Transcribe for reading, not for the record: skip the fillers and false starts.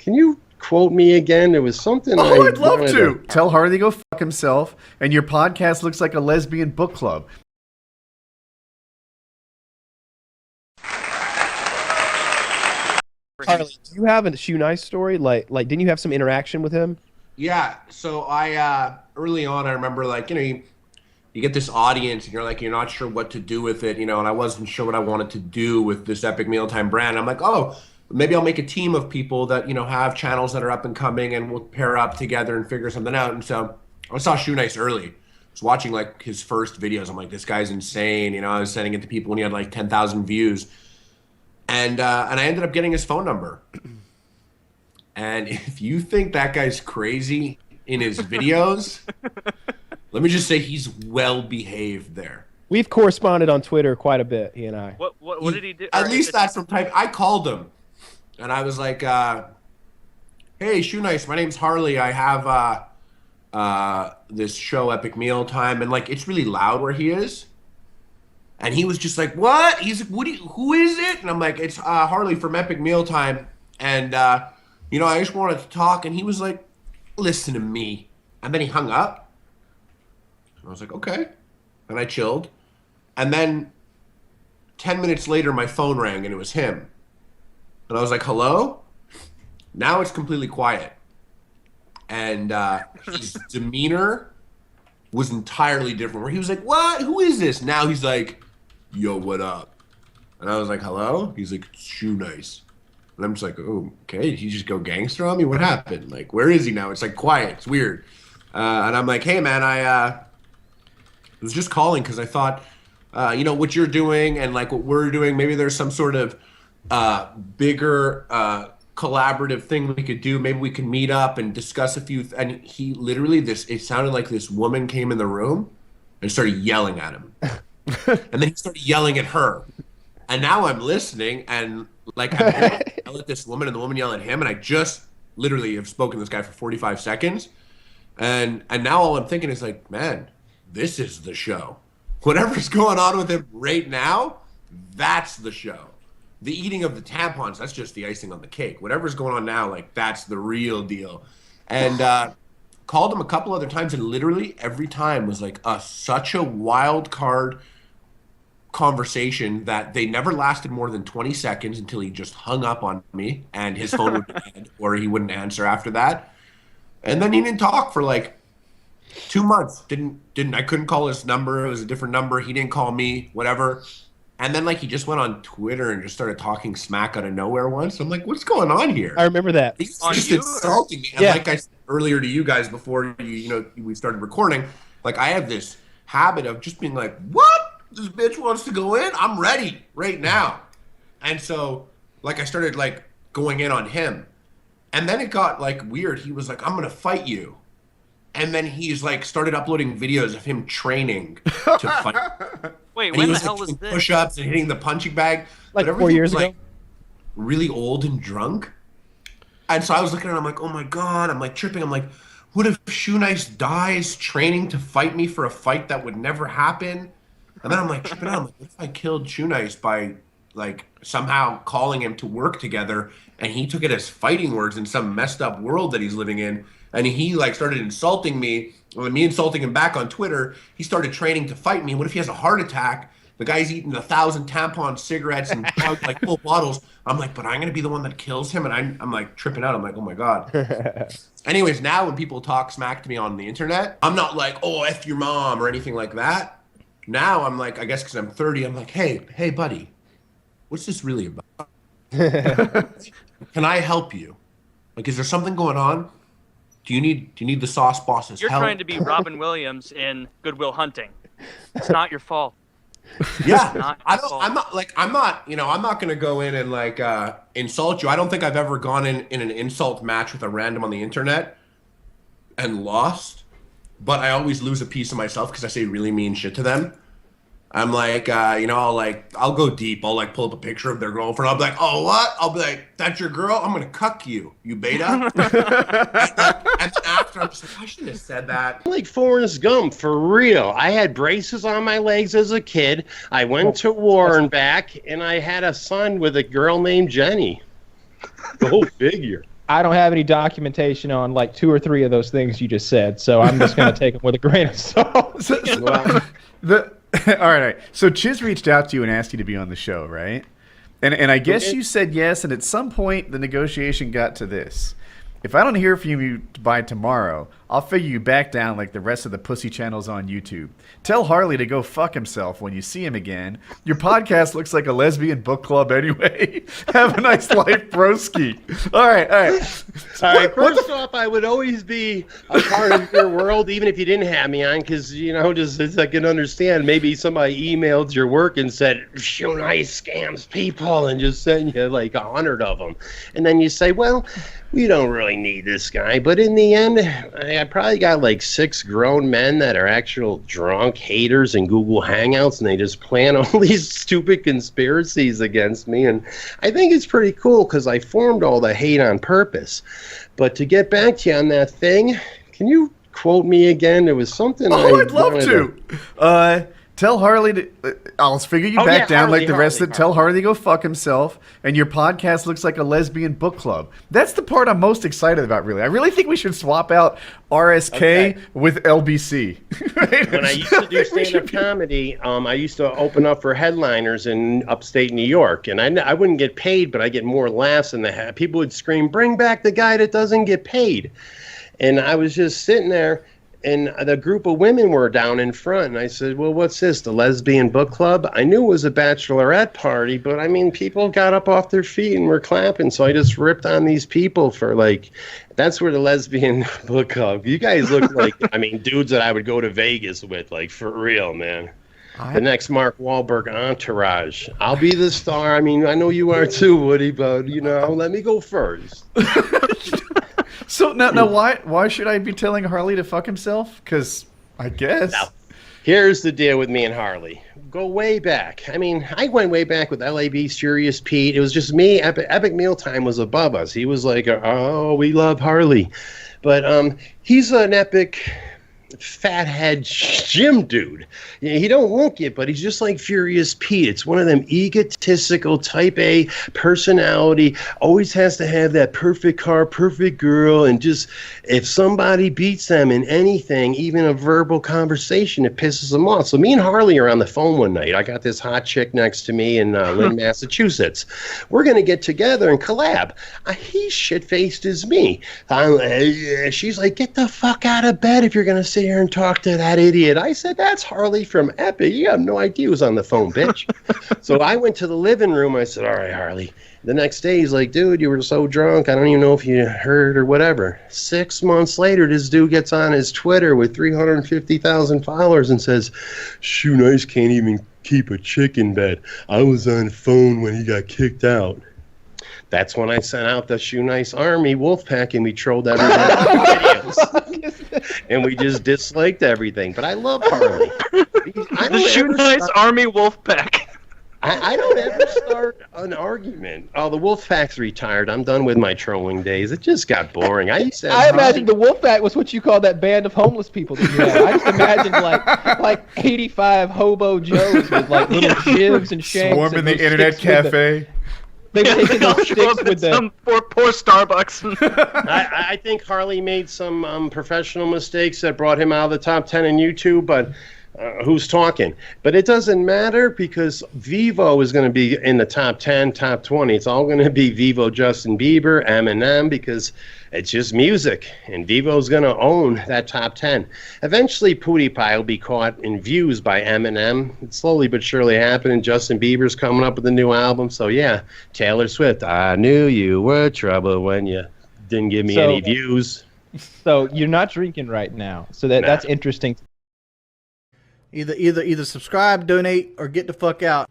Can you quote me again? There was something I'd love to. Tell Harley to go fuck himself, and your podcast looks like a lesbian book club. Harley, do you have a Shoenice story? Like, didn't you have some interaction with him? Yeah. So I early on, I remember like you get this audience and you're not sure what to do with it, and I wasn't sure what I wanted to do with this Epic Mealtime brand. I'm like, oh, maybe I'll make a team of people that have channels that are up and coming, and we'll pair up together and figure something out. And so I saw Shoenice early. I was watching like his first videos. I'm like, this guy's insane. I was sending it to people when he had like 10,000 views. And I ended up getting his phone number. And if you think that guy's crazy in his videos, let me just say he's well behaved there. We've corresponded on Twitter quite a bit, he and I. What did he do? At least that's from type. I called him, and I was like, "Hey, Shoenice, my name's Harley. I have this show, Epic Mealtime, and like it's really loud where he is." And he was just like, what? He's like, who is it? And I'm like, it's Harley from Epic Mealtime. And, I just wanted to talk. And he was like, listen to me. And then he hung up. And I was like, okay. And I chilled. And then 10 minutes later, my phone rang and it was him. And I was like, hello? Now it's completely quiet. And his demeanor was entirely different. Where he was like, what? Who is this? Now he's like, yo, what up? And I was like, hello? He's like, Shoenice. And I'm just like, oh, okay. Did he just go gangster on me? What happened? Like, where is he now? It's like quiet. It's weird. And I'm like, hey, man, I was just calling because I thought, what you're doing and like what we're doing, maybe there's some sort of bigger collaborative thing we could do. Maybe we could meet up and discuss a few. And he literally, it sounded like this woman came in the room and started yelling at him. And then he started yelling at her. And now I'm listening and like I yell at this woman and the woman yell at him. And I just literally have spoken to this guy for 45 seconds. And now all I'm thinking is like, man, this is the show. Whatever's going on with him right now, that's the show. The eating of the tampons, that's just the icing on the cake. Whatever's going on now, like that's the real deal. And called him a couple other times, and literally every time was like such a wild card conversation that they never lasted more than 20 seconds until he just hung up on me and his phone would be dead or he wouldn't answer after that. And then he didn't talk for like 2 months. I couldn't call his number. It was a different number. He didn't call me, whatever. And then like he just went on Twitter and just started talking smack out of nowhere once. I'm like, what's going on here? I remember that. He's just insulting me. And like I said earlier to you guys before we started recording, like I have this habit of just being like, what? This bitch wants to go in? I'm ready right now. And so like I started like going in on him. And then it got like weird. He was like, I'm gonna fight you. And then he's like started uploading videos of him training to fight. Wait, and when he was, the hell like, was doing this? Push-ups and hitting the punching bag. Like but 4 years was, ago? like, really old and drunk. And so I was looking at him, I'm like, oh my God. I'm like tripping. I'm like, what if Shoenice dies training to fight me for a fight that would never happen? And then I'm like tripping out. I'm like, what if I killed Shoenice by like somehow calling him to work together and he took it as fighting words in some messed up world that he's living in? And he like started insulting me, and me insulting him back on Twitter. He started training to fight me. What if he has a heart attack? The guy's eating 1,000 tampon cigarettes and like full bottles. I'm like, but I'm gonna be the one that kills him, and I'm like tripping out. I'm like, oh my God. Anyways, now when people talk smack to me on the internet, I'm not like, oh, F your mom or anything like that. Now I'm like, I guess because I'm 30, I'm like, hey, buddy, what's this really about? Can I help you? Like, is there something going on? Do you need the sauce boss's You're help? trying to be Robin Williams in Good Will Hunting. It's not your fault. Yeah, I'm not gonna go in and like insult you. I don't think I've ever gone in an insult match with a random on the internet and lost, but I always lose a piece of myself because I say really mean shit to them. I'm like, I'll go deep. I'll like pull up a picture of their girlfriend. I'll be like, oh, what? I'll be like, that's your girl? I'm going to cuck you, you beta. and then after, I'm just like, I shouldn't have said that. Like Forrest Gump, for real. I had braces on my legs as a kid. I went to war and back, and I had a son with a girl named Jenny. Go figure. I don't have any documentation on like 2 or 3 of those things you just said, so I'm just going to take them with a grain of salt. All right. So Chiz reached out to you and asked you to be on the show, right? And I guess you said yes, and at some point the negotiation got to this. If I don't hear from you by tomorrow, I'll figure you back down like the rest of the pussy channels on YouTube. Tell Harley to go fuck himself when you see him again. Your podcast looks like a lesbian book club anyway. Have a nice life, broski. All right. All right, first off, I would always be a part of your world, even if you didn't have me on, because, just as I can understand, maybe somebody emailed your work and said, Shoenice scams people, and just sent you like 100 of them. And then you say, well, we don't really need this guy. But in the end, I probably got like 6 grown men that are actual drunk haters in Google Hangouts, and they just plan all these stupid conspiracies against me. And I think it's pretty cool because I formed all the hate on purpose. But to get back to you on that thing, can you quote me again? There was something I'd love to. Tell Harley to... I'll figure you back down like the rest of it. Tell Harley to go fuck himself, and your podcast looks like a lesbian book club. That's the part I'm most excited about, really. I really think we should swap out RSK with LBC. Right? When I used to do stand-up comedy, I used to open up for headliners in upstate New York, and I wouldn't get paid, but I get more laughs than people would scream, bring back the guy that doesn't get paid. And I was just sitting there, and the group of women were down in front, and I said, well, what's this, the lesbian book club? I knew it was a bachelorette party, but, I mean, people got up off their feet and were clapping, so I just ripped on these people for, like, that's where the lesbian book club. You guys look like, I mean, dudes that I would go to Vegas with, like, for real, man. The next Mark Wahlberg entourage. I'll be the star. I mean, I know you are too, Woody, but, let me go first. So now why should I be telling Harley to fuck himself? Because I guess. Now, here's the deal with me and Harley. Go way back. I mean, I went way back with LAB, Serious Pete. It was just me. Epic Mealtime was above us. He was like, oh, we love Harley. But he's an epic fathead gym dude. He don't look it, but he's just like Furious Pete. It's one of them egotistical type A personality, always has to have that perfect car, perfect girl, and just if somebody beats them in anything, even a verbal conversation, it pisses them off. So me and Harley are on the phone one night. I got this hot chick next to me in Lynn, Massachusetts. We're going to get together and collab. He's shit-faced as me. She's like, get the fuck out of bed if you're going to sit here and talk to that idiot. I said, that's Harley from Epic. You have no idea who's on the phone, bitch. So I went to the living room. I said, all right, Harley. The next day, he's like, dude, you were so drunk. I don't even know if you heard or whatever. 6 months later, this dude gets on his Twitter with 350,000 followers and says, Shoenice can't even keep a chick in bed. I was on the phone when he got kicked out. That's when I sent out the Shoenice Army Wolfpack, and we trolled everybody videos. And we just disliked everything. But I love Harley. The Shoenice Army Wolfpack. I don't ever start an argument. Oh, the Wolfpack's retired. I'm done with my trolling days. It just got boring. I imagined the Wolfpack was what you call that band of homeless people that you had. I just imagined like 85 hobo Joes with like little jibs and shanks. Swarming the internet cafe. They've taken those sticks with some poor Starbucks. I think Harley made some professional mistakes that brought him out of the top 10 in YouTube, but who's talking? But it doesn't matter because Vivo is going to be in the top 10, top 20. It's all going to be Vivo, Justin Bieber, Eminem, because it's just music, and Vivo's going to own that top 10. Eventually, PewDiePie will be caught in views by Eminem. It's slowly but surely happening. Justin Bieber's coming up with a new album. So, yeah, Taylor Swift, I knew you were trouble when you didn't give me any views. So you're not drinking right now. So that's interesting. Either subscribe, donate, or get the fuck out.